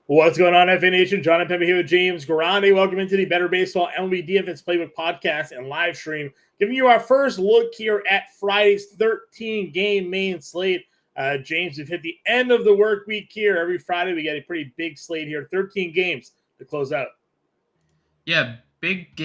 What's going on, FA Nation? Jon Impemba here with James Grande. Welcome into the Better Baseball MLB DFS Playbook podcast and live stream, giving you our first look here at Friday's 13-game main slate. James, we've hit the end of the work week here. Every Friday, we get a pretty big slate here, 13 games to close out. Yeah, big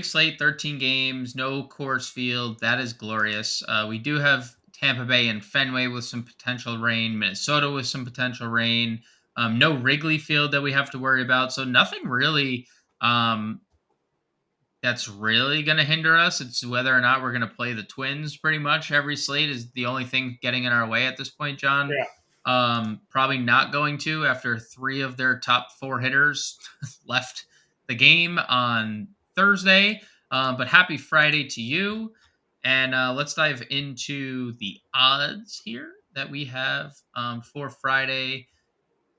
slate, 13 games, no Coors Field. That is glorious. We do have Tampa Bay and Fenway with some potential rain, Minnesota with some potential rain. No Wrigley Field that we have to worry about. So nothing really that's really going to hinder us. It's whether or not we're going to play the Twins. Pretty much every slate is the only thing getting in our way at this point, John. Probably not going to after 3 of their top 4 hitters left the game on Thursday. But happy Friday to you. And let's dive into the odds here that we have for Friday.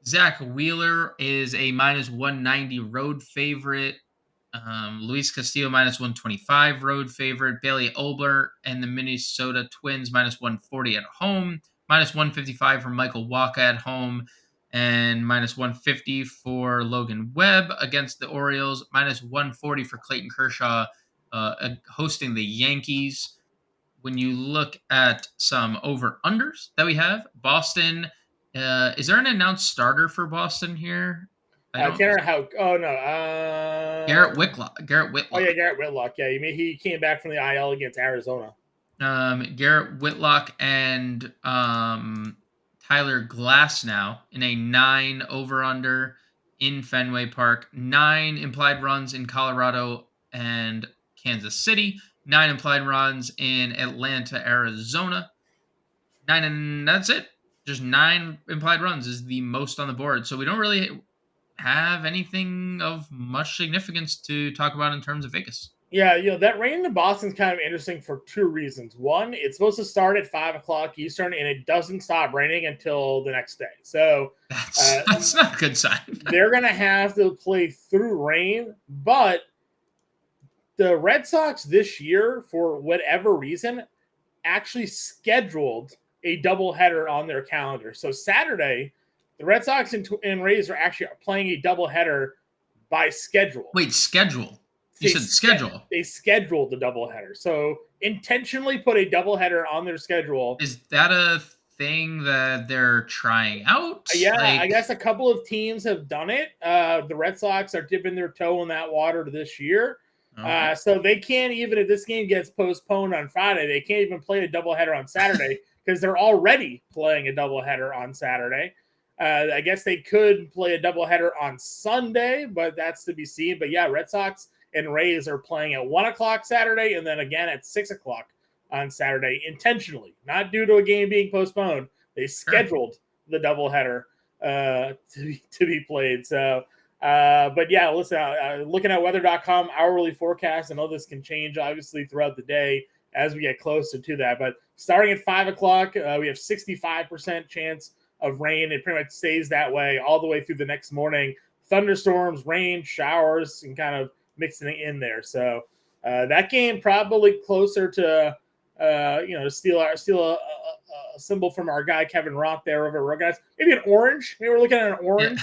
Zach Wheeler is a minus 190 road favorite. Luis Castillo minus 125 road favorite. Bailey Ober and the Minnesota Twins minus 140 at home. Minus 155 for Michael Wacha at home. And minus 150 for Logan Webb against the Orioles. Minus 140 for Clayton Kershaw hosting the Yankees. When you look at some over-unders that we have, Boston, is there an announced starter for Boston here? I can't remember how. Oh, no. Garrett Whitlock. Oh, yeah, Garrett Whitlock. Yeah, he came back from the IL against Arizona. Garrett Whitlock and Tyler Glasnow in a 9 over-under in Fenway Park. 9 implied runs in Colorado and Kansas City. 9 implied runs in Atlanta, Arizona. 9, and that's it. Just 9 implied runs is the most on the board. So we don't really have anything of much significance to talk about in terms of Vegas. Yeah, that rain in Boston is kind of interesting for 2 reasons. One, it's supposed to start at 5 o'clock Eastern, and it doesn't stop raining until the next day. So that's not a good sign. They're going to have to play through rain, but the Red Sox this year, for whatever reason, actually scheduled a doubleheader on their calendar. So Saturday, the Red Sox and Rays are actually playing a doubleheader by schedule. Wait, schedule? You said schedule. They scheduled the doubleheader. So intentionally put a doubleheader on their schedule. Is that a thing that they're trying out? Yeah, I guess a couple of teams have done it. The Red Sox are dipping their toe in that water this year. Okay. So they can't even, if this game gets postponed on Friday, they can't even play a doubleheader on Saturday because they're already playing a doubleheader on Saturday. I guess they could play a doubleheader on Sunday, but that's to be seen. But yeah, Red Sox and Rays are playing at 1 o'clock Saturday and then again at 6 o'clock on Saturday intentionally, not due to a game being postponed. They scheduled the doubleheader to be played. So, but yeah, listen, looking at weather.com, hourly forecast, I know this can change obviously throughout the day as we get closer to that. But starting at 5 o'clock, we have 65% chance of rain. It pretty much stays that way all the way through the next morning. Thunderstorms, rain, showers, and kind of mixing it in there. So that game probably closer to steal a symbol from our guy Kevin Roth there over at Road Guys. Maybe an orange. Maybe we're looking at an orange,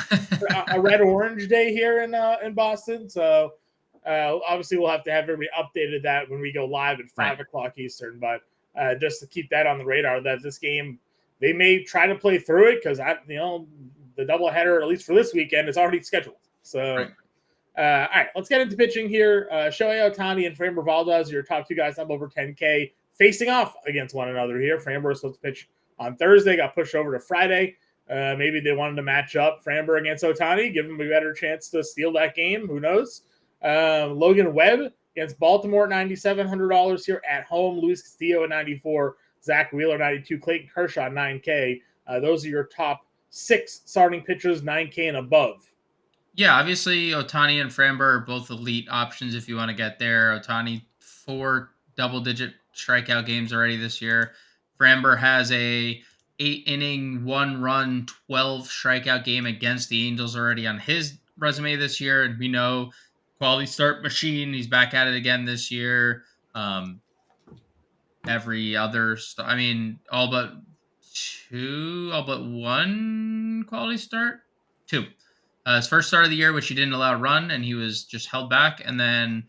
a red orange day here in Boston. So obviously we'll have to have everybody updated that when we go live at 5 o'clock Eastern. But just to keep that on the radar, that this game they may try to play through it because the doubleheader, at least for this weekend, is already scheduled. So. All right, let's get into pitching here. Shohei Ohtani and Framber Valdez are your top 2 guys up over 10K facing off against one another here. Framber was supposed to pitch on Thursday, got pushed over to Friday. Maybe they wanted to match up Framber against Ohtani, give him a better chance to steal that game. Who knows? Logan Webb against Baltimore at $9,700 here at home. Luis Castillo at $94. Zach Wheeler, $92. Clayton Kershaw, $9K. Those are your top 6 starting pitchers, $9K and above. Yeah, obviously Ohtani and Framber are both elite options if you want to get there. Ohtani 4 double-digit strikeout games already this year. Framber has a 8-inning, 1-run, 12 strikeout game against the Angels already on his resume this year, and we know quality start machine. He's back at it again this year. Every other, all but 1 quality start. 2. His first start of the year, which he didn't allow a run, and he was just held back, and then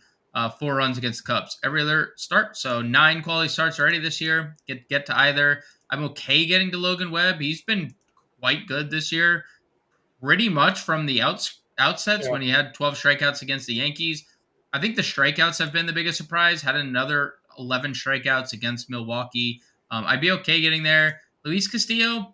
4 runs against the Cubs every other start. So 9 quality starts already this year. Get to either. I'm okay getting to Logan Webb. He's been quite good this year, pretty much from the outsets when he had 12 strikeouts against the Yankees. I think the strikeouts have been the biggest surprise. Had another 11 strikeouts against Milwaukee. I'd be okay getting there. Luis Castillo,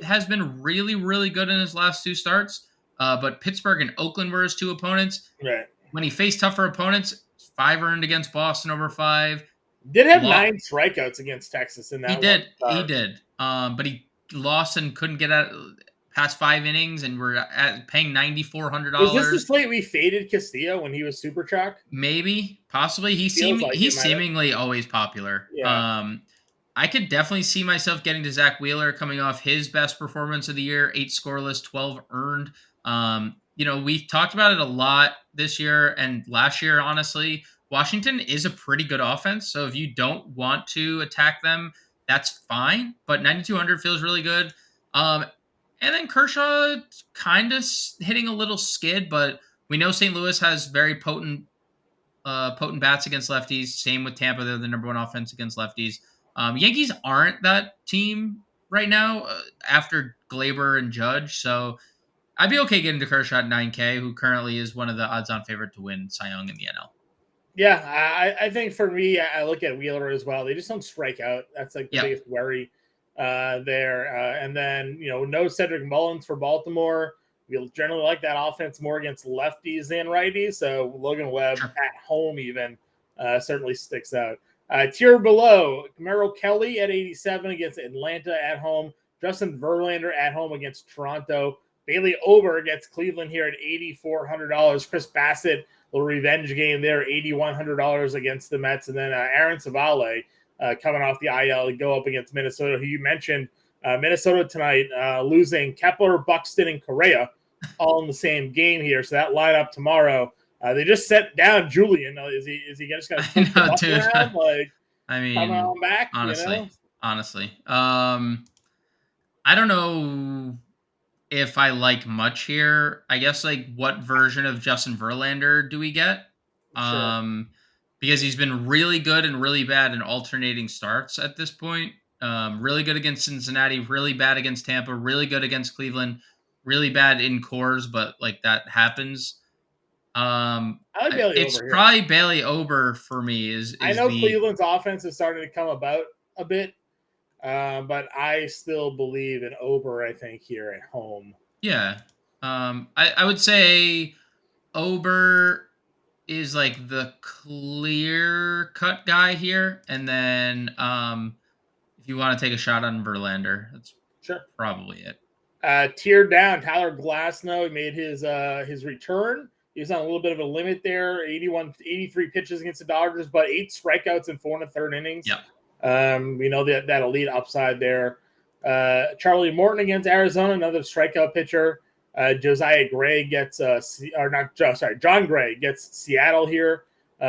has been really, really good in his last 2 starts. But Pittsburgh and Oakland were his 2 opponents. Right. When he faced tougher opponents, 5 earned against Boston over 5. Did have 9 strikeouts against Texas in that. He did. But he lost and couldn't get out past 5 innings, and we're paying $9,400. Was this the slate we faded Castillo when he was super chalk? Maybe, possibly. He's seemingly always popular. Yeah. I could definitely see myself getting to Zach Wheeler coming off his best performance of the year, 8 scoreless, 12 earned. We talked about it a lot this year and last year, honestly. Washington is a pretty good offense, so if you don't want to attack them, that's fine. But 9,200 feels really good. And then Kershaw kind of hitting a little skid, but we know St. Louis has very potent bats against lefties. Same with Tampa; they're the number 1 offense against lefties. Yankees aren't that team right now after Glaber and Judge, so I'd be okay getting to Kershaw at 9K, who currently is one of the odds-on favorite to win Cy Young in the NL. Yeah, I think for me, I look at Wheeler as well. They just don't strike out. That's like the biggest worry there. And then, no Cedric Mullins for Baltimore. We generally like that offense more against lefties than righties. So Logan Webb at home even certainly sticks out. Tier below, Merrill Kelly at 87 against Atlanta at home. Justin Verlander at home against Toronto. Bailey Ober against Cleveland here at $8,400. Chris Bassett, little revenge game there, $8,100 against the Mets. And then Aaron Savale coming off the IL to go up against Minnesota, who you mentioned. Minnesota tonight losing Kepler, Buxton, and Correa all in the same game here. So that lineup tomorrow. They just set down Julian. Is he just going to around? Coming on back? Honestly. I don't know if I like much here. I guess what version of Justin Verlander do we get? Sure. Because he's been really good and really bad in alternating starts at this point. Really good against Cincinnati, really bad against Tampa, really good against Cleveland, really bad in cores, but that happens. I like Bailey it's Ober probably here. Bailey Ober for me. I know Cleveland's offense is starting to come about a bit, but I still believe in Ober, I think, here at home. Yeah. I would say Ober is the clear cut guy here. And then if you want to take a shot on Verlander, that's probably it. Tier down, Tyler Glasnow made his return. He was on a little bit of a limit there, 83 pitches against the Dodgers, but 8 strikeouts in 4 1/3 innings. Yeah. We know that elite upside there. Charlie Morton against Arizona, another strikeout pitcher. Josiah Gray gets John Gray gets Seattle here.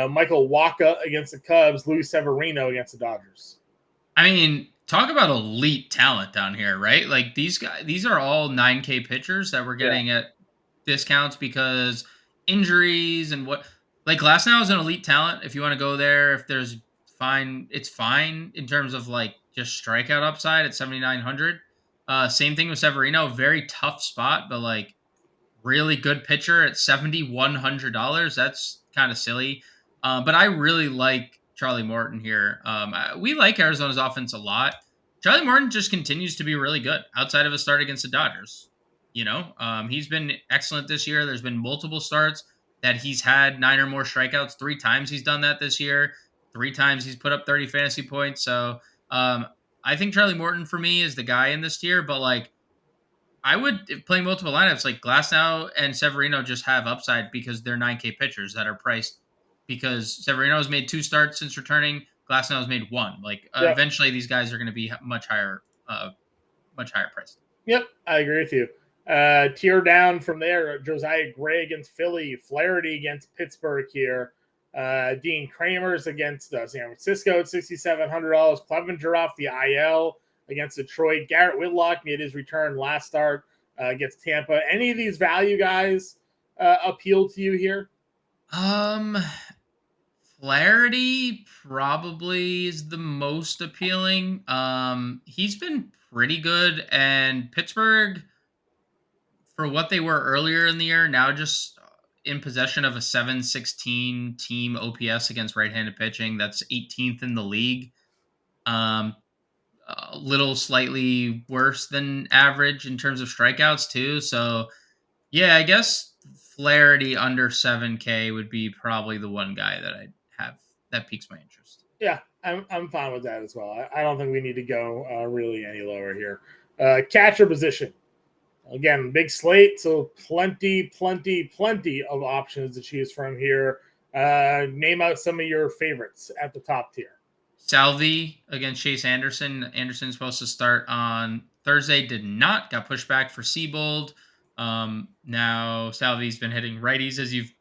Michael Wacha against the Cubs. Luis Severino against the Dodgers. I mean, talk about elite talent down here, right? These guys, these are all 9K pitchers that we're getting at discounts because injuries and what. Glasnow is an elite talent. If you want to go there, if there's it's fine in terms of just strikeout upside at 7,900. Same thing with Severino, very tough spot, but really good pitcher at $7,100. That's kind of silly. But I really like Charlie Morton here. We like Arizona's offense a lot. Charlie Morton just continues to be really good outside of a start against the Dodgers. He's been excellent this year. There's been multiple starts that he's had 9 or more strikeouts. 3 times he's done that this year. 3 times he's put up 30 fantasy points. So I think Charlie Morton for me is the guy in this tier. But I would play multiple lineups. Glasnow and Severino just have upside because they're 9K pitchers that are priced. Because Severino has made 2 starts since returning. Glasnow has made 1. Eventually these guys are going to be much higher priced. Yep, I agree with you. Tier down from there, Josiah Gray against Philly, Flaherty against Pittsburgh here. Dean Kramer's against San Francisco at $6,700. Clevenger off the IL against Detroit. Garrett Whitlock made his return last start against Tampa. Any of these value guys appeal to you here? Flaherty probably is the most appealing. He's been pretty good, and Pittsburgh, for what they were earlier in the year, now just in possession of a 716 team OPS against right-handed pitching. That's 18th in the league. A little slightly worse than average in terms of strikeouts too. So yeah, I guess Flaherty under 7K would be probably the one guy that I'd have that piques my interest. Yeah, I'm fine with that as well. I don't think we need to go really any lower here. Catcher position. Again, big slate, so plenty of options to choose from here. Name out some of your favorites at the top tier. Salvi against Chase Anderson. Anderson's supposed to start on Thursday, did not, got pushed back for Seabold. Now Salvi's been hitting righties, as you've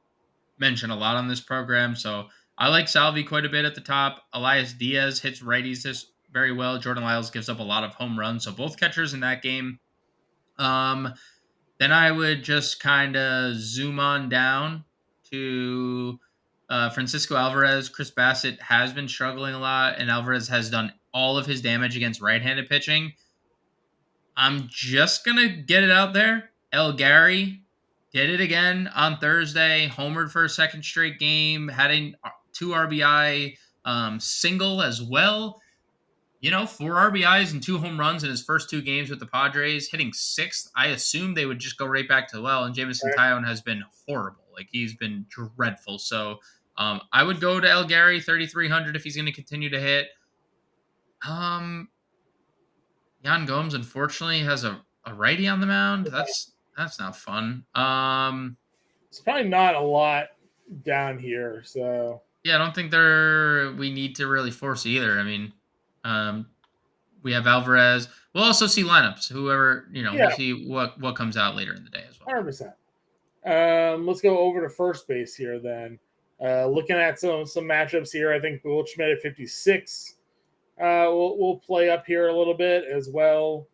mentioned a lot on this program. So I like Salvi quite a bit at the top. Elias Diaz hits righties this very well. Jordan Lyles gives up a lot of home runs. So both catchers in that game. Then I would just kind of zoom on down to Francisco Alvarez. Chris Bassett has been struggling a lot, and Alvarez has done all of his damage against right-handed pitching. I'm just going to get it out there. El Gary did it again on Thursday, homered for a second straight game, had a 2 RBI single as well. 4 RBIs and 2 home runs in his first 2 games with the Padres, hitting 6th. I assumed they would just go right back to the well, and Jameson Taillon has been horrible. Like, he's been dreadful. So I would go to El Gary, 3,300 if he's going to continue to hit. Yan Gomes, unfortunately, has a righty on the mound. That's not fun. It's probably not a lot down here, so... Yeah, I don't think we need to really force either. I mean, we have Alvarez. We'll also see lineups. Whoever, we'll see what comes out later in the day as well. 100%. Let's go over to first base here then. Looking at some matchups here, I think Goldschmidt at 56 we'll play up here a little bit as well.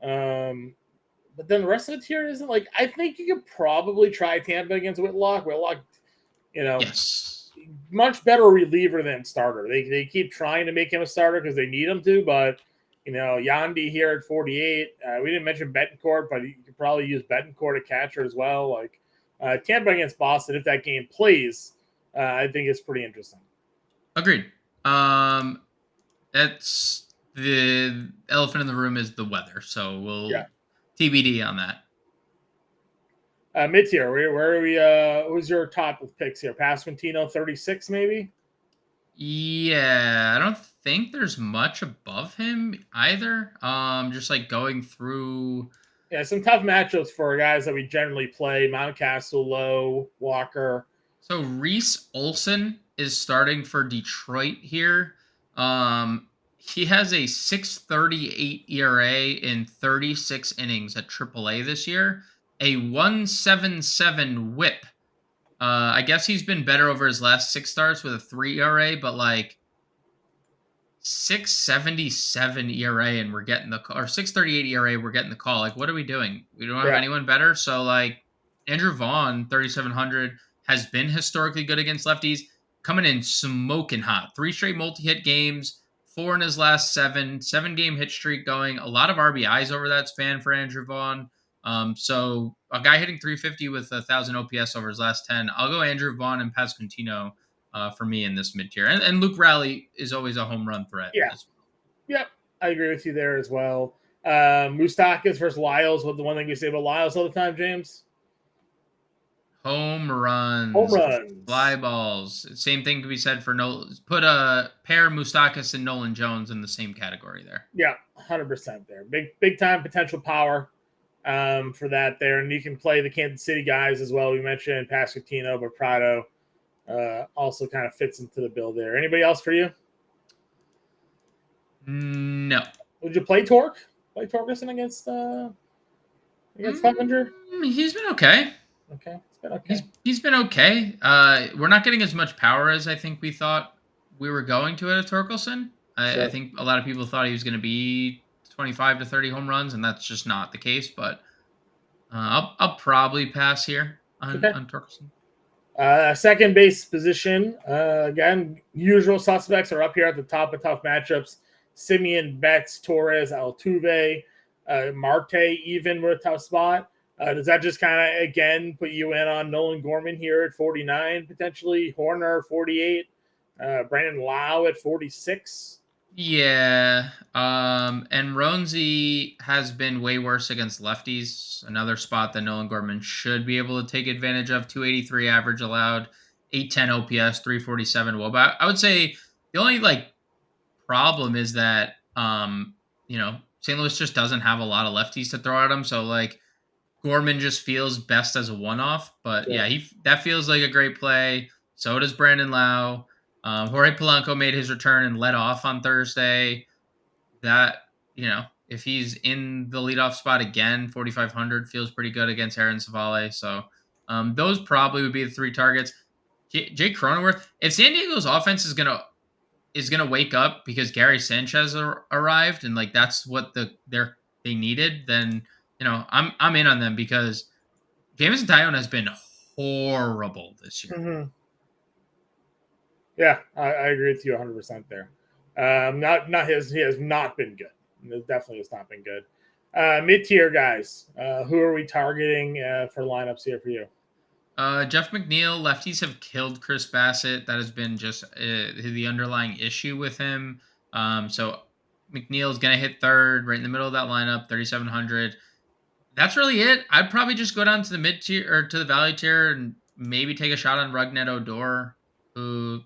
But then the rest of the tier isn't like, I think you could probably try Tampa against Whitlock. Whitlock, yes, much better reliever than starter. They keep trying to make him a starter because they need him to, but Yandy here at 48. We didn't mention Betancourt, but you could probably use Betancourt at catcher as well. Like Tampa against Boston, if that game plays, I think it's pretty interesting. Agreed. That's the elephant in the room is the weather, so we'll TBD on that. Mid tier, where are we? Who's your top of picks here? Pasquantino 36, maybe. Yeah, I don't think there's much above him either. Just like going through. Yeah, some tough matchups for guys that we generally play. Mountcastle, Lowe, Walker. So Reese Olson is starting for Detroit here. He has a 6.38 ERA in 36 innings at AAA this year. A 1.77 WHIP. I guess he's been better over his last 6 starts with a 3 ERA, but like 6.77 ERA and we're getting the call, or 6.38 ERA, we're getting the call. Like, what are we doing? We don't have anyone better. So like Andrew Vaughn, 3,700, has been historically good against lefties, coming in smoking hot. 3 straight multi-hit games, 4 in his last 7 game hit streak going. A lot of RBIs over that span for Andrew Vaughn. So a guy hitting 350 with 1,000 OPS over his last 10. I'll go Andrew Vaughn and Pasquantino for me in this mid tier. And Luke Raleigh is always a home run threat. Yeah. As well. Yep. I agree with you there as well. Moustakas versus Lyles. What the one thing we say about Lyles all the time, James? Home runs. Fly balls. Same thing could be said for Nolan. Put a pair Moustakas and Nolan Jones in the same category there. Yeah, 100% there. Big time potential power for that there. And you can play the Kansas City guys as well. We mentioned Pasquantino, but Prado also kind of fits into the bill there. Anybody else for you? No. Would you play Torque? Play Torkelson against Clevenger? He's been okay. Okay. It's been okay. He's been okay. We're not getting as much power as I think we thought we were going to at Torkelson. I think a lot of people thought he was going to be 25 to 30 home runs, and that's just not the case. But I'll probably pass here on Torkelson. Second base position. Again, usual suspects are up here at the top of tough matchups. Simeon, Betts, Torres, Altuve, Marte even with a tough spot. Does that just kind of, again, put you in on Nolan Gorman here at 49, potentially? Horner, 48. Brandon Lau at 46. Yeah. And Ronzi has been way worse against lefties. Another spot that Nolan Gorman should be able to take advantage of. 283 average allowed, 810 OPS, 347 WOBA. I would say the only problem is that St. Louis just doesn't have a lot of lefties to throw at him. So Gorman just feels best as a one-off. But yeah, that feels like a great play. So does Brandon Lau. Jorge Polanco made his return and led off on Thursday. That, if he's in the leadoff spot again, 4,500 feels pretty good against Aaron Savale. So those probably would be the three targets. Jake Cronenworth, if San Diego's offense is gonna wake up because Gary Sanchez arrived and that's what they needed, then I'm in on them because Jameson Taillon has been horrible this year. Mm-hmm. Yeah, I agree with you 100% there. He has not been good. It definitely has not been good. Mid-tier guys, who are we targeting for lineups here for you? Jeff McNeil, lefties have killed Chris Bassett. That has been just the underlying issue with him. So McNeil's going to hit third, right in the middle of that lineup, 3,700. That's really it. I'd probably just go down to the mid tier or to the value tier and maybe take a shot on Rougned Odor, who,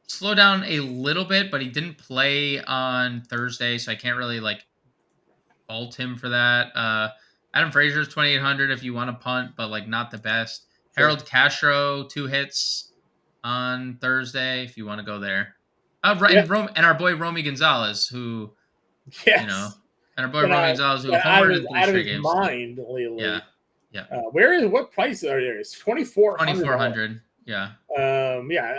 slow down a little bit, but he didn't play on Thursday, so I can't really fault him for that. Adam Frazier's 2,800 if you want to punt, but not the best. Sure. Harold Castro, 2 hits on Thursday if you want to go there. And our boy Romy Gonzalez, who and our boy Romy Gonzalez, who homered in 3 straight games. Mind lately. Yeah. What price are there? It's 2,400. Yeah.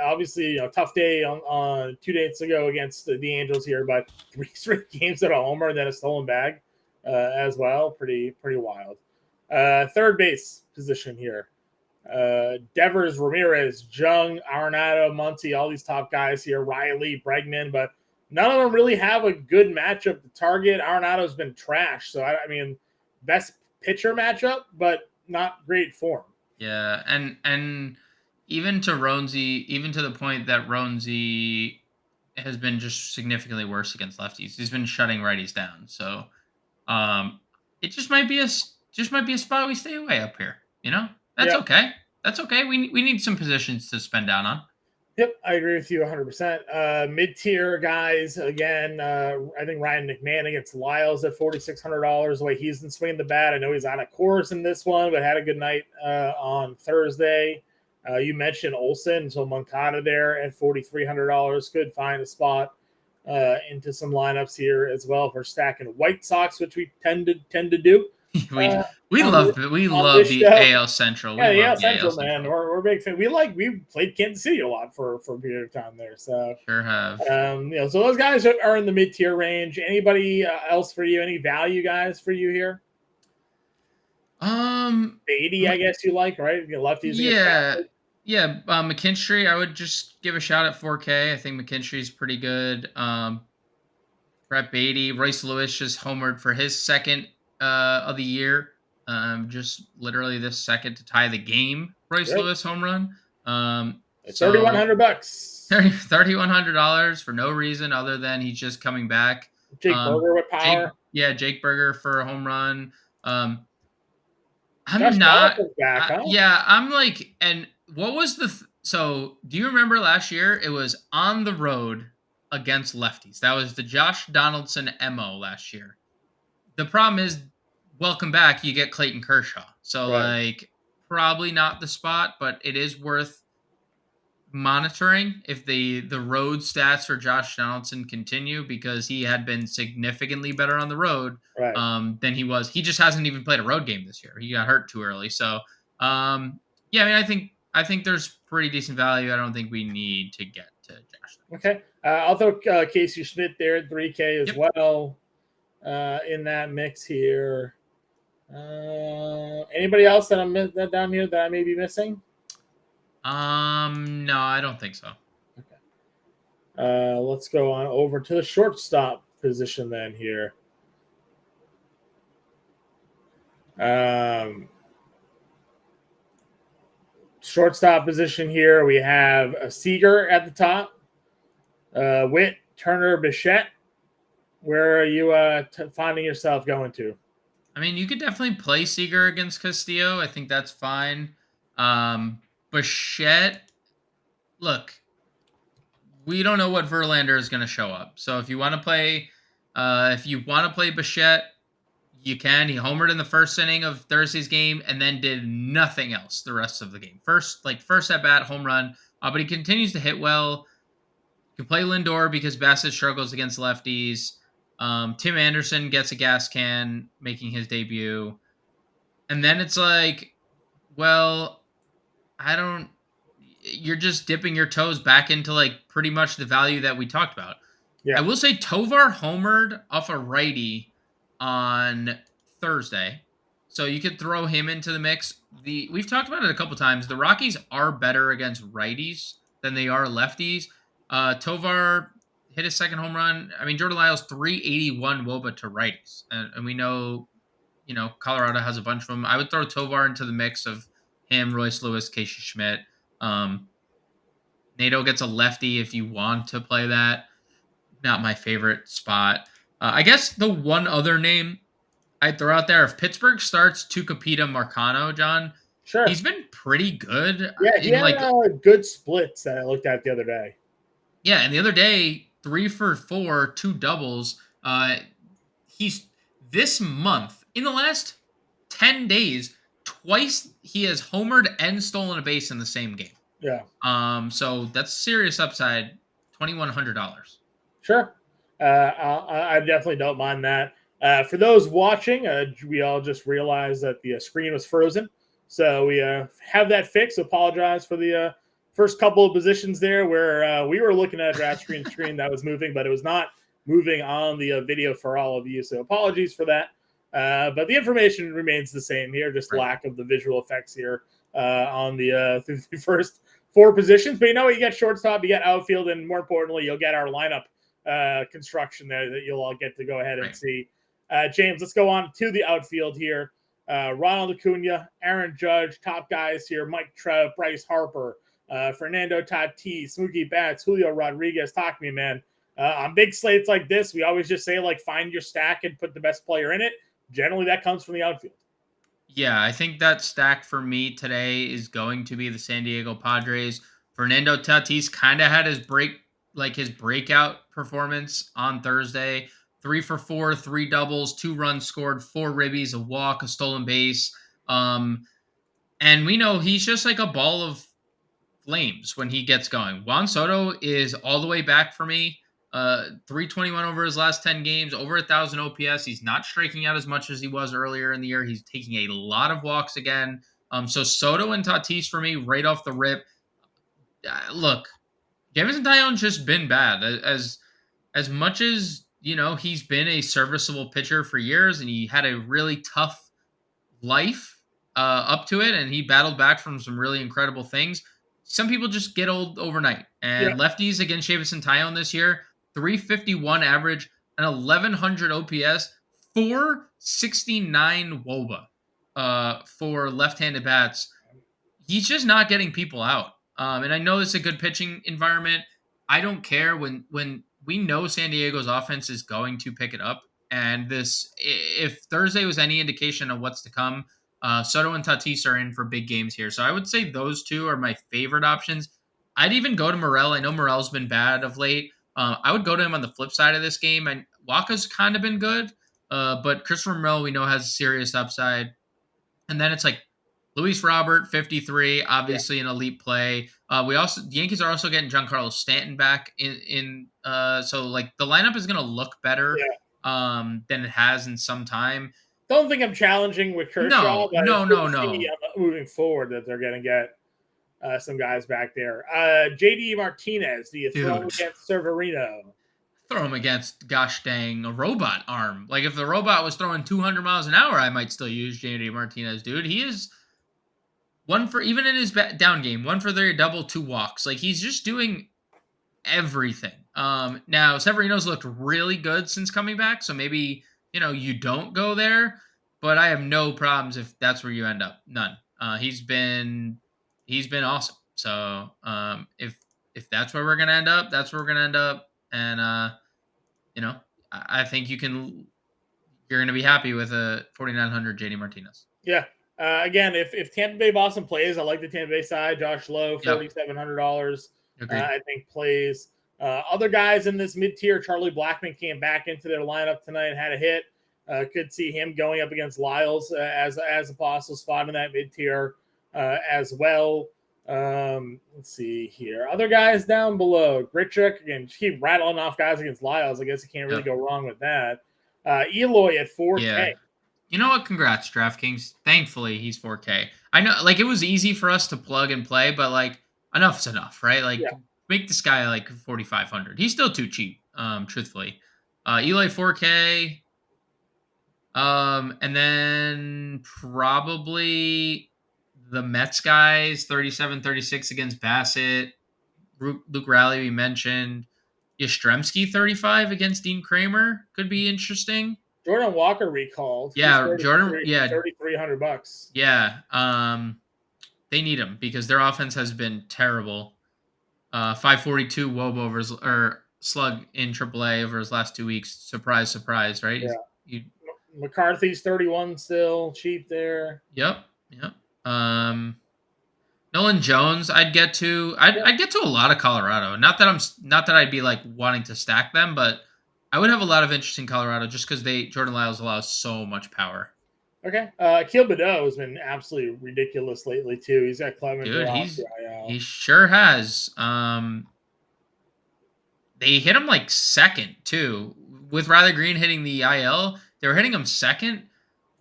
Obviously, tough day on 2 days ago against the Angels here, but 3 straight games at a homer and then a stolen bag as well. Pretty wild. Third base position here. Devers, Ramirez, Jung, Arenado, Muncy, all these top guys here. Riley, Bregman, but none of them really have a good matchup to target. Arenado's been trash, so I mean, best pitcher matchup, but not great form. Yeah, and even to the point that Ronzi has been just significantly worse against lefties. He's been shutting righties down. So it just might be a spot we stay away up here. That's okay. That's okay. We need some positions to spend down on. Yep, I agree with you 100%. Mid-tier guys, again, I think Ryan McMahon against Lyles at $4,600. The way he's been swinging the bat, I know he's on a course in this one, but had a good night on Thursday. You mentioned Olsen, so Moncada there at $4,300 could find a spot into some lineups here as well for stacking White Sox, which we tend to do. We love the AL Central. Yeah, the AL Central, man. We're big fan. We played Kansas City a lot for a period of time there. So sure have. So those guys are in the mid tier range. Anybody else for you? Any value guys for you here? 80, I guess you like, right? Lefties. Yeah. McKinstry, I would just give a shot at 4K. I think McKinstry's pretty good. Brett Beatty, Royce Lewis just homered for his second of the year. Just literally this second to tie the game. Royce Lewis home run. It's $3,100. $3,100 for no reason other than he's just coming back. Jake Berger with power. Jake Berger for a home run. I'm Josh not. Back, huh? I'm and what was so? Do you remember last year? It was on the road against lefties. That was the Josh Donaldson MO last year. The problem is, welcome back. You get Clayton Kershaw, so probably not the spot, but it is worth monitoring if the road stats for Josh Donaldson continue because he had been significantly better on the road than he was. He just hasn't even played a road game this year. He got hurt too early. So I think there's pretty decent value. I don't think we need to get to Josh. Okay. I'll throw Casey Schmidt there at 3K as well in that mix here. Anybody else that I'm that down here that I may be missing? No, I don't think so. Okay. Let's go on over to the shortstop position then here. Shortstop position here, we have a Seager at the top. Witt, Turner, Bichette. Where are you finding yourself going to? I mean, you could definitely play Seager against Castillo. I think that's fine. Bichette, look, we don't know what Verlander is going to show up. So if you want to play, Bichette, you can. He homered in the first inning of Thursday's game and then did nothing else the rest of the game. First at bat, home run. But he continues to hit well. You can play Lindor because Bassett struggles against lefties. Tim Anderson gets a gas can making his debut. And then it's like, well, I don't. You're just dipping your toes back into like pretty much the value that we talked about. Yeah. I will say Tovar homered off a righty on Thursday, so you could throw him into the mix. We've talked about it a couple times. The Rockies are better against righties than they are lefties. Tovar hit his second home run. I mean, Jordan Lyles 381 WOBA to righties, and we know, Colorado has a bunch of them. I would throw Tovar into the mix of him, Royce Lewis, Casey Schmidt. Nato gets a lefty if you want to play that. Not my favorite spot. I guess the one other name I'd throw out there, if Pittsburgh starts Tucupita Marcano, John, Sure. he's been pretty good. Yeah, he had good splits that I looked at the other day. Yeah, and the other day, 3 for 4, 2 doubles. He's this month, in the last 10 days, twice he has homered and stolen a base in the same game. Yeah. So that's serious upside, $2,100. Sure. I definitely don't mind that. For those watching, we all just realized that the screen was frozen. So we have that fixed. Apologize for the first couple of positions there where we were looking at a draft screen that was moving, but it was not moving on the video for all of you. So apologies for that. But the information remains the same here, just lack of the visual effects here on the first 4 positions. But you know what? You get shortstop, you get outfield, and more importantly, you'll get our lineup construction there that you'll all get to go ahead and see. James, let's go on to the outfield here. Ronald Acuna, Aaron Judge, top guys here: Mike Trout, Bryce Harper, Fernando Tatis, Mookie Betts, Julio Rodriguez. Talk to me, man. On big slates like this, we always just say, like, find your stack and put the best player in it. Generally, that comes from the outfield. Yeah, I think that stack for me today is going to be the San Diego Padres. Fernando Tatis kind of had his breakout performance on Thursday. 3 for 4, 3 doubles, 2 runs scored, 4 ribbies, a walk, a stolen base. And we know he's just like a ball of flames when he gets going. Juan Soto is all the way back for me. 321 over his last 10 games, over 1,000 OPS. He's not striking out as much as he was earlier in the year. He's taking a lot of walks again. So Soto and Tatis for me right off the rip. Look, Jameson Taillon's just been bad. As much as, he's been a serviceable pitcher for years, and he had a really tough life up to it, and he battled back from some really incredible things. Some people just get old overnight. And lefties against Jameson Taillon this year, 351 average, an 1,100 OPS, 469 WOBA for left-handed bats. He's just not getting people out. And I know it's a good pitching environment. I don't care when we know San Diego's offense is going to pick it up. And if Thursday was any indication of what's to come, Soto and Tatis are in for big games here. So I would say those two are my favorite options. I'd even go to Morel. I know Morel's been bad of late. I would go to him on the flip side of this game. And Waka's kind of been good, but Christopher Morel we know has a serious upside. And then it's like Luis Robert, 53, obviously an elite play. The Yankees are also getting Giancarlo Stanton back so like the lineup is going to look better than it has in some time. Don't think I'm challenging with Kershaw. No. Moving forward, that they're going to get some guys back there. JD Martinez, the throw against Severino. throw him against, gosh dang, a robot arm. Like, if the robot was throwing 200 miles an hour, I might still use JD Martinez, dude. He is one for, even in his down game, 1 for 3, double, 2 walks. Like, he's just doing everything. Now Severino's looked really good since coming back, so maybe, you don't go there, but I have no problems if that's where you end up. None. He's been awesome. So if that's where we're gonna end up, that's where we're gonna end up. And I think you're gonna be happy with a 4,900 JD Martinez. Yeah. Again, if Tampa Bay Boston plays, I like the Tampa Bay side. Josh Lowe, $4,700. I think plays. Other guys in this mid-tier, Charlie Blackmon came back into their lineup tonight and had a hit. Could see him going up against Lyles as a possible spot in that mid-tier as well. Let's see here. Other guys down below. Grichuk, again, keep rattling off guys against Lyles. I guess you can't really go wrong with that. Eloy at 4K. Yeah. You know what? Congrats, DraftKings. Thankfully, he's 4K. I know, like, it was easy for us to plug and play, but, like, enough's enough, right? Like, make this guy, like, 4,500. He's still too cheap, truthfully. Eloy 4K. And then probably the Mets guys, 37-36 against Bassett. Luke Raleigh, we mentioned. Yastrzemski, 35 against Dean Kramer. Could be interesting. Jordan Walker recalled. Yeah, Jordan. Yeah, $3,300. Yeah, they need him because their offense has been terrible. 542 WOB or slug in AAA over his last 2 weeks. Surprise, surprise, right? Yeah. McCarthy's 31 still, cheap there. Yep. Nolan Jones, I'd get to a lot of Colorado. Not that I'd be like wanting to stack them, but I would have a lot of interest in Colorado just because Jordan Lyles allows so much power. Okay. Akil Badeau has been absolutely ridiculous lately too. He's got Clement. Dude, he sure has. They hit him like second too. With Riley Green hitting the IL, they were hitting him second.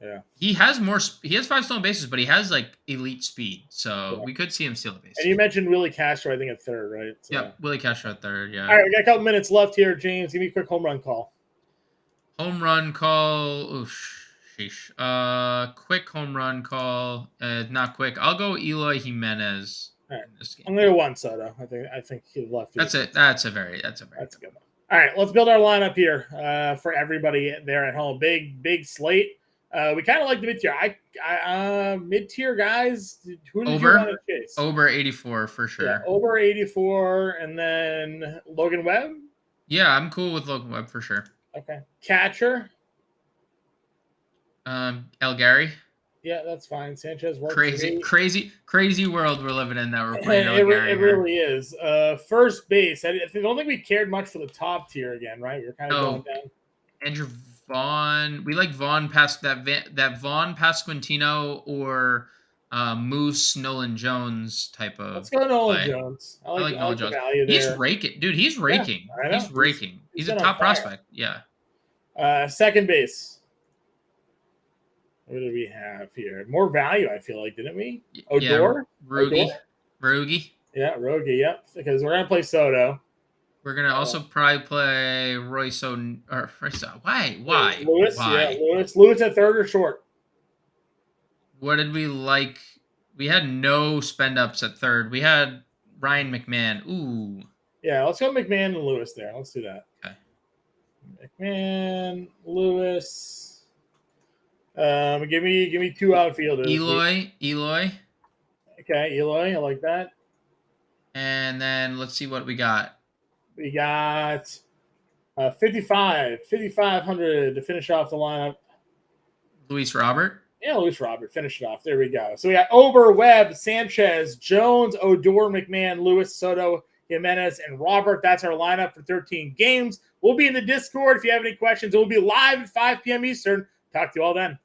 Yeah. He has 5 stolen bases, but he has like elite speed. So we could see him steal a base. And you mentioned Willie Castro, I think, at third, right? So. Yeah, Willie Castro at third, yeah. All right, we got a couple minutes left here, James. Give me a quick home run call. Home run call. Oof, sheesh. Quick home run call. Not quick. I'll go Eloy Jimenez. All right. I'm gonna go Juan Soto. I think he left. That's it. That's a very good one. All right, let's build our lineup here for everybody there at home. Big slate. We kind of like the mid-tier. Mid-tier guys. Who did you want to chase? Over 84 for sure. Yeah, over 84, and then Logan Webb. Yeah, I'm cool with Logan Webb for sure. Okay, catcher. El Gary. Yeah, that's fine. Sanchez works. Crazy world we're living in that we're playing. It really is. First base. I don't think we cared much for the top tier again, right? We were kind of going down. Andrew Vaughn. We like Vaughn past that Vaughn past Quintino or Moose Nolan Jones type of. Let's go Nolan Jones. I like Nolan Jones. He's raking, dude. He's raking. Yeah, he's raking. He's a top prospect. Yeah. Second base. What do we have here? More value, I feel like, didn't we? Odor? Rugi. Yeah, Rogie, yep. Because we're going to play Soto. We're going to also probably play Royce. Why? Lewis, Why? Yeah, Lewis at third or short. What did we like? We had no spend-ups at third. We had Ryan McMahon. Ooh. Yeah, let's go McMahon and Lewis there. Let's do that. Okay. McMahon, Lewis. Give me 2 outfielders. Eloy. Okay, Eloy. I like that. And then let's see what we got. We got 5,500 to finish off the lineup. Luis Robert. Yeah, Luis Robert. Finish it off. There we go. So we got Ober, Webb, Sanchez, Jones, Odor, McMahon, Lewis, Soto, Jimenez, and Robert. That's our lineup for 13 games. We'll be in the Discord if you have any questions. We'll be live at 5 p.m. Eastern. Talk to you all then.